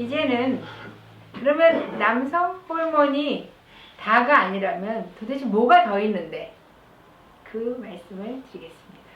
이제는 그러면 남성 호르몬이 다가 아니라면 도대체 뭐가 더 있는데 그 말씀을 드리겠습니다.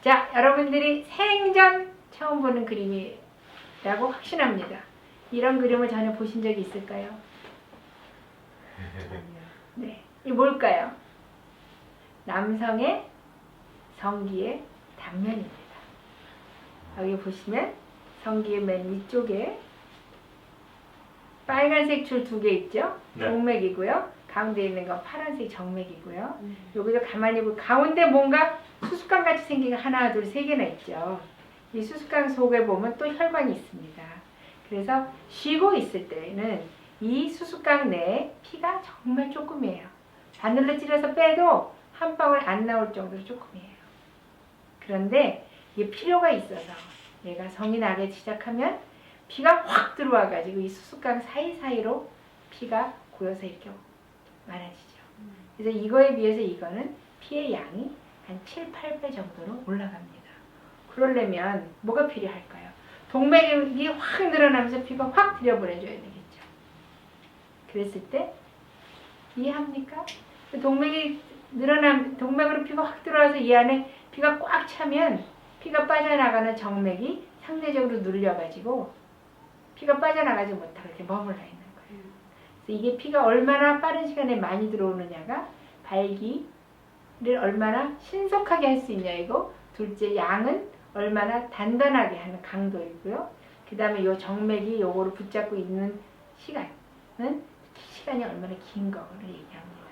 자, 여러분들이 생전 처음 보는 그림이라고 확신합니다. 이런 그림을 전에 보신 적이 있을까요? 네, 이 뭘까요? 남성의 성기의 단면입니다. 여기 보시면 성기의 맨 위쪽에 빨간색 줄 2개 있죠? 네. 동맥이고요. 가운데 있는 건 파란색 정맥이고요. 여기서 가만히 보면 가운데 뭔가 수수깡 같이 생긴 게 하나, 둘, 3개나 있죠. 이 수수깡 속에 보면 또 혈관이 있습니다. 그래서 쉬고 있을 때에는 이 수수깡 내에 피가 정말 조금이에요. 바늘로 찔러서 빼도 한 방울 안 나올 정도로 조금이에요. 그런데 이게 필요가 있어서 얘가 성이 나기 시작하면 피가 확 들어와가지고 이 수수깡 사이사이로 피가 고여서 이렇게 많아지죠. 그래서 이거에 비해서 이거는 피의 양이 한 7, 8배 정도로 올라갑니다. 그러려면 뭐가 필요할까요? 동맥이 확 늘어나면서 피가 확 들여보내줘야 되겠죠. 그랬을 때 이해합니까? 동맥이 동맥으로 피가 확 들어와서 이 안에 피가 꽉 차면 피가 빠져나가는 정맥이 상대적으로 눌려가지고 피가 빠져나가지 못하고 이렇게 머물러 있는 거예요. 그래서 이게 피가 얼마나 빠른 시간에 많이 들어오느냐가 발기를 얼마나 신속하게 할 수 있냐이고, 둘째 양은 얼마나 단단하게 하는 강도이고요. 그 다음에 이 정맥이 요거를 붙잡고 있는 시간은 시간이 얼마나 긴 거를 얘기합니다.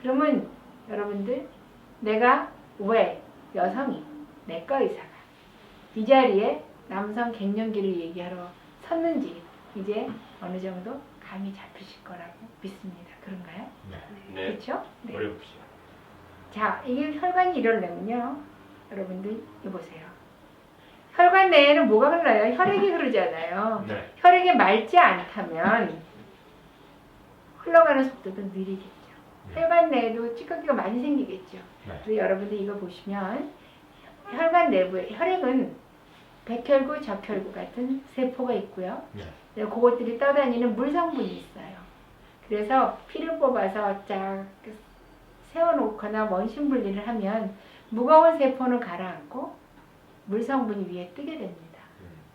그러면 여러분들, 내가 왜 여성이 내과 의사가 이 자리에 남성 갱년기를 얘기하러 섰는지 이제 어느 정도 감이 잡히실 거라고 믿습니다. 그런가요? 네. 그렇죠? 네. 어려우시죠. 자, 이게 혈관이 이러려면요, 여러분들 이거 보세요. 혈관 내에는 뭐가 흘러요? 혈액이 흐르잖아요. 네. 혈액이 맑지 않다면 흘러가는 속도도 느리겠죠. 혈관 내에도 찌꺼기가 많이 생기겠죠. 네. 그래서 여러분들 이거 보시면 혈관 내부에 혈액은 백혈구, 적혈구 같은 세포가 있고요. 네. 그것들이 떠다니는 물 성분이 있어요. 그래서 피를 뽑아서 쫙 세워놓거나 원심 분리를 하면 무거운 세포는 가라앉고 물 성분이 위에 뜨게 됩니다.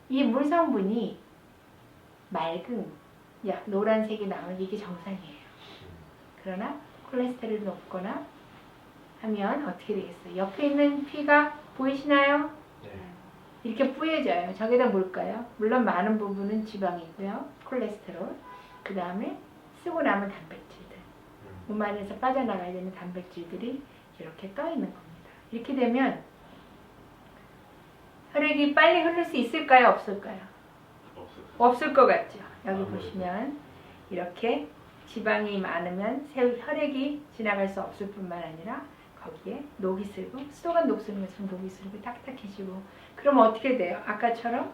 이 물 성분이 맑은 노란색이 나오면 이게 정상이에요. 그러나 콜레스테롤이 높거나 하면 어떻게 되겠어요? 옆에 있는 피가 보이시나요? 네. 이렇게 뿌얘져요. 저기다 뭘까요? 물론 많은 부분은 지방이고요. 콜레스테롤. 그 다음에 쓰고 남은 단백질들. 몸 안에서 빠져나가야 되는 단백질들이 이렇게 떠 있는 겁니다. 이렇게 되면 혈액이 빨리 흐를 수 있을까요? 없을까요? 없을 것 같죠. 여기 보시면 이렇게 지방이 많으면 혈액이 지나갈 수 없을 뿐만 아니라 거기에 녹이 슬고, 수도가 녹슬는 것처럼 녹이 슬고 딱딱해지고, 그럼 어떻게 돼요? 아까처럼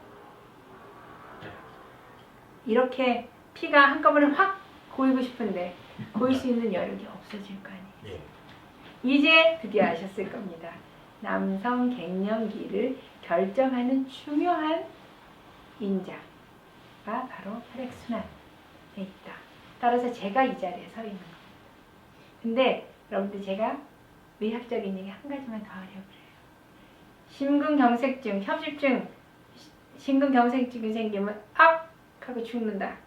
이렇게 피가 한꺼번에 확 고이고 싶은데 고일 수 있는 여력이 없어질 거 아니에요. 이제 드디어 아셨을 겁니다. 남성 갱년기를 결정하는 중요한 인자가 바로 혈액순환에 있다. 따라서 제가 이 자리에 서 있는 겁니다. 근데 여러분들, 제가 의학적인 얘기 한 가지만 더 하려고 그래요. 심근경색증, 협심증, 심근경색증이 생기면 악! 하고 죽는다.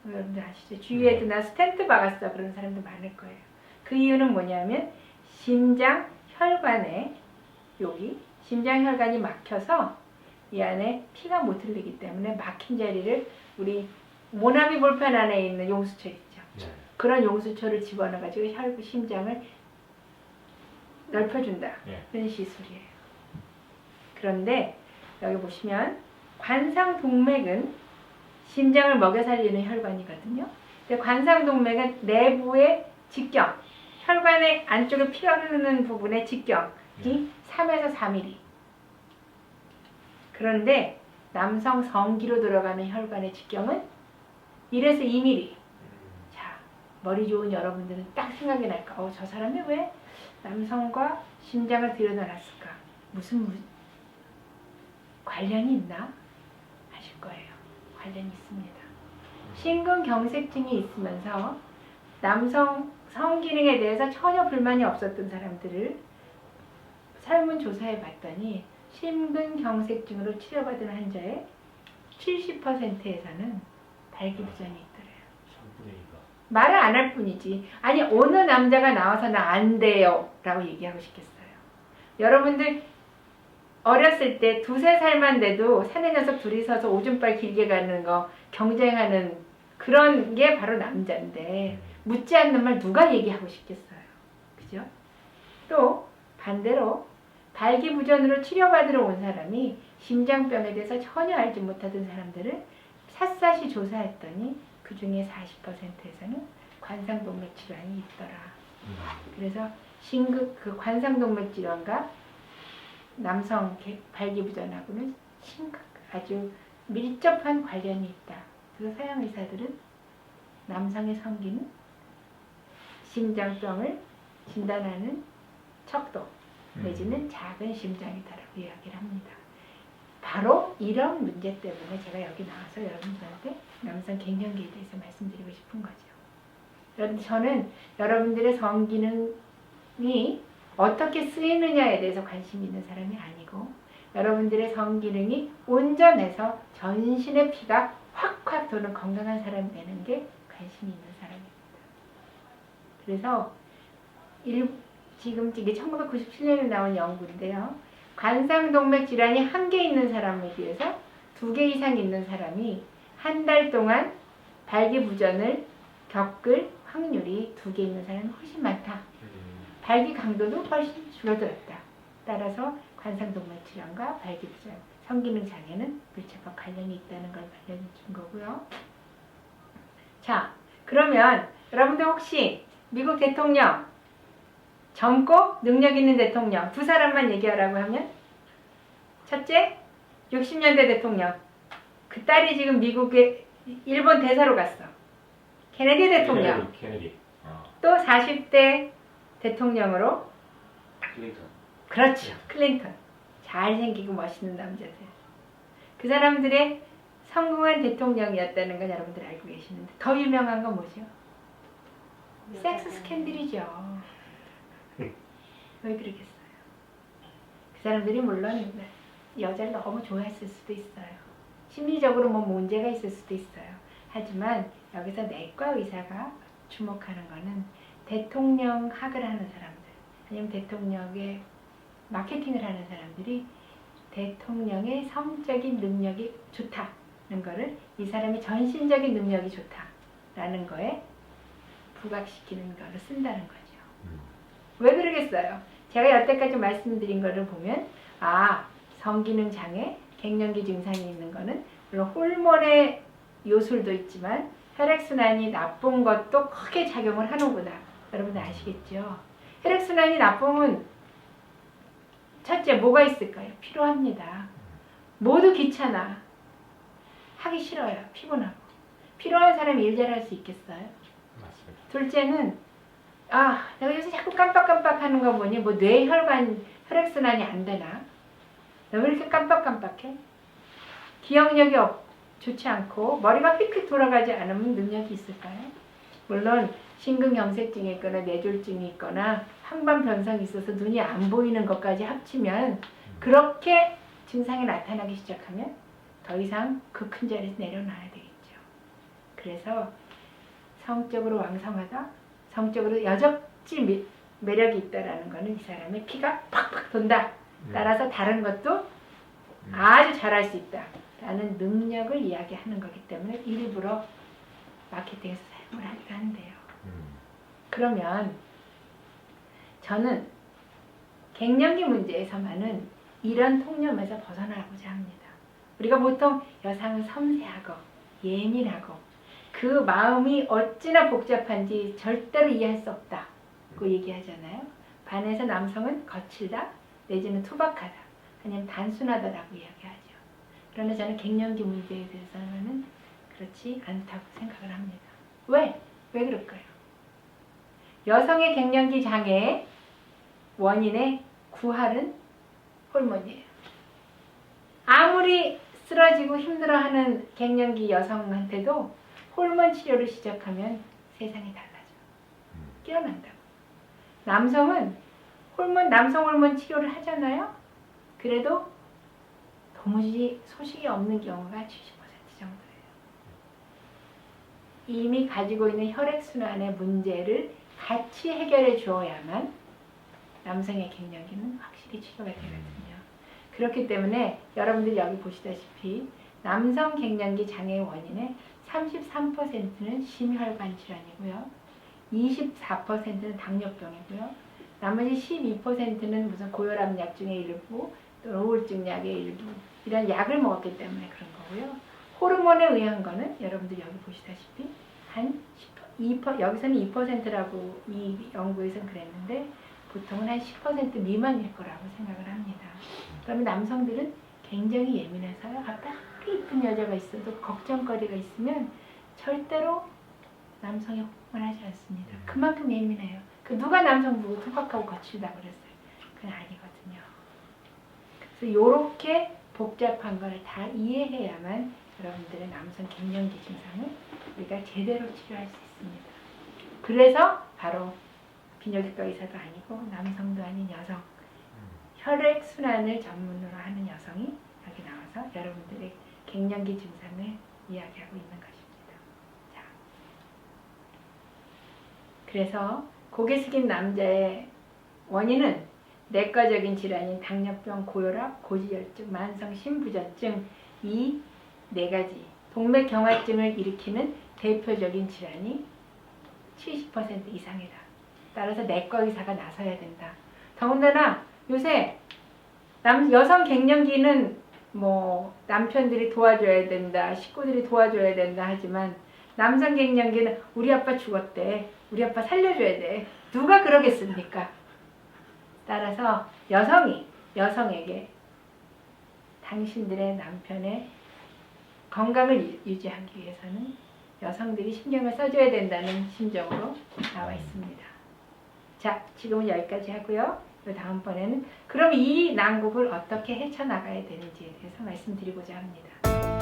여러분들 아시죠? 주위에도 나 스텐트 박았어 그런 사람도 많을 거예요. 그 이유는 뭐냐면 심장 혈관에 여기 심장 혈관이 막혀서 이 안에 피가 못 흘리기 때문에 막힌 자리를 우리 모나미 볼펜 안에 있는 용수철 있죠. 네. 그런 용수철을 집어넣어가지고 심장을 넓혀준다. 그런 시술이에요. 그런데 여기 보시면 관상동맥은 심장을 먹여 살리는 혈관이거든요. 근데 관상동맥은 내부의 직경, 혈관의 안쪽에 피가 흐르는 부분의 직경이 3에서 4mm. 그런데 남성 성기로 들어가는 혈관의 직경은 1에서 2mm. 자, 머리 좋은 여러분들은 딱 생각이 날까? 저 사람이 왜 남성과 심장을 들여다놨을까? 무슨 관련이 있나? 하실 거예요. 관련이 있습니다. 심근경색증이 있으면서 남성 성기능에 대해서 전혀 불만이 없었던 사람들을 설문조사해 봤더니 심근경색증으로 치료받은 환자의 70%에서는 발기부전이 있더래요. 말을 안 할 뿐이지. 아니 어느 남자가 나와서는 안 돼요 라고 얘기하고 싶겠어요. 여러분들 어렸을 때 2~3살만 돼도 사내 녀석 둘이 서서 오줌발 길게 가는 거 경쟁하는 그런 게 바로 남자인데 묻지 않는 말 누가 얘기하고 싶겠어요. 그죠? 또 반대로 발기부전으로 치료받으러 온 사람이 심장병에 대해서 전혀 알지 못하던 사람들을 샅샅이 조사했더니 그 중에 40%에서는 관상동맥 질환이 있더라. 그래서 그 관상동맥 질환과 남성 발기부전하고는 아주 밀접한 관련이 있다. 그래서 서양 의사들은 남성의 성기는 심장병을 진단하는 척도 내지는 작은 심장이다라고 이야기를 합니다. 바로 이런 문제 때문에 제가 여기 나와서 여러분들한테 남성 갱년기에 대해서 말씀드리고 싶은 거죠. 저는 여러분들의 성기능이 어떻게 쓰이느냐에 대해서 관심이 있는 사람이 아니고 여러분들의 성기능이 온전해서 전신의 피가 확확 도는 건강한 사람이 되는 게 관심이 있는 사람입니다. 그래서 지금 이게 1997년에 나온 연구인데요. 관상동맥 질환이 1개 있는 사람에 비해서 2개 이상 있는 사람이 한 달 동안 발기부전을 겪을 확률이 2개 있는 사람이 훨씬 많다. 발기 강도도 훨씬 줄어들었다. 따라서 관상동맥 질환과 발기부전, 성기능 장애는 밀접한 관련이 있다는 걸 말해준 거고요. 자, 그러면 여러분들 혹시 미국 대통령 젊고 능력 있는 대통령 2사람만 얘기하라고 하면 첫째, 60년대 대통령. 그 딸이 지금 미국에 일본 대사로 갔어. 케네디 대통령. 케네디. 또 40대 대통령으로 클린턴. 그렇죠. 클린턴. 잘생기고 멋있는 남자들. 그 사람들의 성공한 대통령이었다는 건 여러분들 알고 계시는데 더 유명한 건 뭐죠? 섹스 스캔들이죠. 왜 그러겠어요? 그 사람들이 물론 여자를 너무 좋아했을 수도 있어요. 심리적으로 뭐 문제가 있을 수도 있어요. 하지만 여기서 내과 의사가 주목하는 거는 대통령학을 하는 사람들 아니면 대통령의 마케팅을 하는 사람들이 대통령의 성적인 능력이 좋다는 거를 이 사람이 전신적인 능력이 좋다라는 거에 부각시키는 거를 쓴다는 거죠. 왜 그러겠어요? 제가 여태까지 말씀드린 거를 보면 성기능 장애, 갱년기 증상이 있는 거는 물론 호르몬의 요술도 있지만 혈액순환이 나쁜 것도 크게 작용을 하는구나. 여러분들 아시겠죠? 혈액순환이 나쁘면 첫째 뭐가 있을까요? 피로합니다. 모두 귀찮아. 하기 싫어요. 피곤하고. 피로한 사람이 일 잘할 수 있겠어요? 맞습니다. 둘째는 내가 요새 자꾸 깜빡깜빡하는 거 보니 뭐 뇌혈관 혈액순환이 안 되나? 너 왜 이렇게 깜빡깜빡해? 기억력이 좋지 않고 머리가 휙휙 돌아가지 않으면 능력이 있을까요? 물론 심근경색증이 있거나 뇌졸중이 있거나 항반 변성이 있어서 눈이 안 보이는 것까지 합치면 그렇게 증상이 나타나기 시작하면 더 이상 그 큰 자리에서 내려놔야 되겠죠. 그래서 성적으로 왕성하다, 성적으로 여적지 매력이 있다라는 거는 이 사람의 피가 팍팍 돈다. 따라서 다른 것도 아주 잘할 수 있다라는 능력을 이야기하는 거기 때문에 일부러 마케팅에서 사용을 하기도 한대요. 그러면 저는 갱년기 문제에서만은 이런 통념에서 벗어나고자 합니다. 우리가 보통 여성은 섬세하고 예민하고 그 마음이 어찌나 복잡한지 절대로 이해할 수 없다고 얘기하잖아요. 반해서 남성은 거칠다 내지는 투박하다 아니면 단순하다라고 이야기하죠. 그러나 저는 갱년기 문제에 대해서는 그렇지 않다고 생각을 합니다. 왜? 왜 그럴까요? 여성의 갱년기 장애의 원인의 구할은 호르몬이에요. 아무리 쓰러지고 힘들어하는 갱년기 여성한테도 호르몬 치료를 시작하면 세상이 달라져. 깨어난다고. 남성은 남성 호르몬 치료를 하잖아요. 그래도 도무지 소식이 없는 경우가 70% 정도예요. 이미 가지고 있는 혈액순환의 문제를 같이 해결해 주어야만 남성의 갱년기는 확실히 치료가 되거든요. 그렇기 때문에 여러분들이 여기 보시다시피 남성 갱년기 장애의 원인의 33%는 심혈관 질환이고요. 24%는 당뇨병이고요. 나머지 12%는 무슨 고혈압 약 중에 일부, 또 우울증 약의 일부, 이런 약을 먹었기 때문에 그런 거고요. 호르몬에 의한 거는 여러분들 여기 보시다시피 한 2%, 여기서는 2%라고 이 연구에서는 그랬는데 보통은 한 10% 미만일 거라고 생각을 합니다. 그러면 남성들은 굉장히 예민해서요. 아까 이쁜 여자가 있어도 걱정거리가 있으면 절대로 남성이 호응하지 않습니다. 그만큼 예민해요. 누가 남성 보고 투박하고 거칠다 그랬어요. 그건 아니거든요. 그래서 이렇게 복잡한 걸 다 이해해야만 여러분들의 남성 갱년기 증상을 우리가 제대로 치료할 수 있습니다. 그래서 바로 비뇨기과 의사도 아니고 남성도 아닌 여성, 혈액순환을 전문으로 하는 여성이 여기 나와서 여러분들의 갱년기 증상을 이야기하고 있는 것입니다. 자, 그래서 고개 숙인 남자의 원인은 내과적인 질환인 당뇨병, 고혈압, 고지혈증, 만성 심부전증 이 네 가지 동맥경화증을 일으키는 대표적인 질환이 70% 이상이다. 따라서 내과 의사가 나서야 된다. 더군다나 요새 여성 갱년기는 뭐 남편들이 도와줘야 된다, 식구들이 도와줘야 된다 하지만 남성 갱년기는 우리 아빠 죽었대, 우리 아빠 살려줘야 돼. 누가 그러겠습니까? 따라서 여성에게 당신들의 남편의 건강을 유지하기 위해서는 여성들이 신경을 써줘야 된다는 심정으로 나와 있습니다. 자, 지금은 여기까지 하고요. 다음번에는 그럼 이 난국을 어떻게 헤쳐나가야 되는지에 대해서 말씀드리고자 합니다.